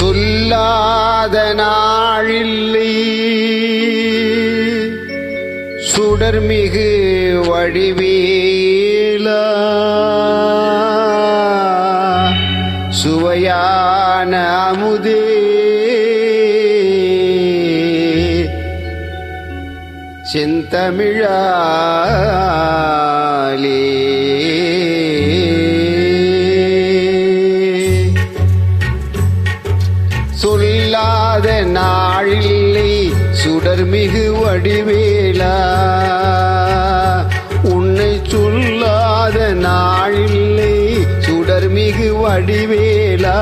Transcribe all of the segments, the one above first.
சொல்லாத நாளில்லை சுடர்மிகு வடிவேலா சுவையான அமுதே செந்தமிழாலே சொல்லாத நாளில்லை சுடர்மிகு வடிவேலா உன்னை சொல்லாத நாளில்லை சுடர்மிகு வடிவேலா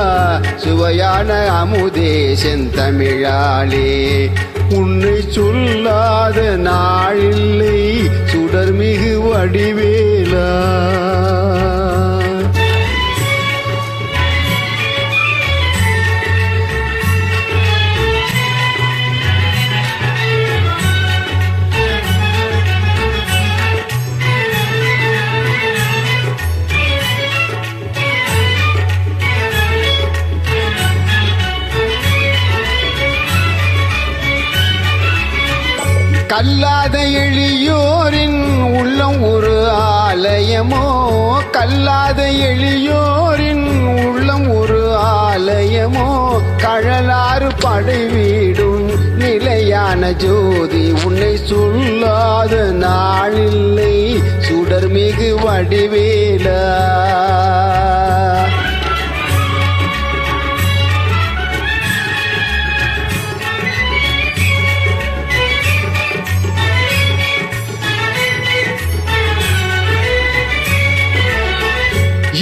சுவையான அமுதே செந்தமிழாலே உன்னை சொல்லாத நாளில்லை சுடர்மிகு வடிவேலா கல்லாத எளியோரின் உள்ளம் ஒரு ஆலயமோ கல்லாத எளியோரின் உள்ளம் ஒரு ஆலயமோ கழலாறு படை வீடும் நிலையான ஜோதி உன்னை சொல்லாத நாளில்லை சுடர்மிகு வடிவேலா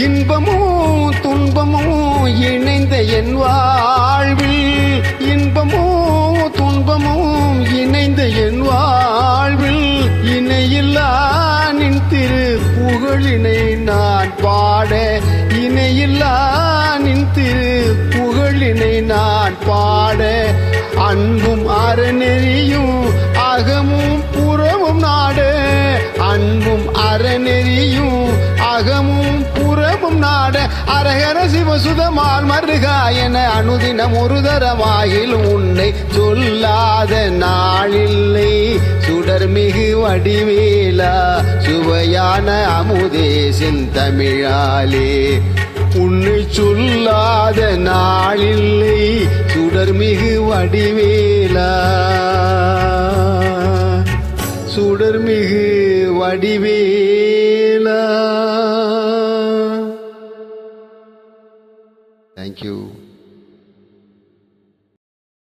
இன்பமோ துன்பமோ இணைந்த என் வாழ்வில் இன்பமோ துன்பமோ இணைந்த என் வாழ்வில் இணையில்லா நின் திரு புகழினை நான் பாட இணையில்லா நின் திரு புகழினை நான் பாட அன்பும் அறநெறியும் அகமும் புறமும் நாட அன்பும் அறநெறியும் அகமும் புறமும் நாட அரகர சிவசுதமால் மருகா என அனுதினம் ஒரு தரமாயிலும் உன்னை சொல்லாத நாளில்லை சுடர்மிகு வடிவேலா சுவையான அமுதே செந்தமிழாலே உன்னை சொல்லாத நாளில்லை சுடர்மிகு வடிவேலா சுடர்மிகு வடிவேலா. Thank you.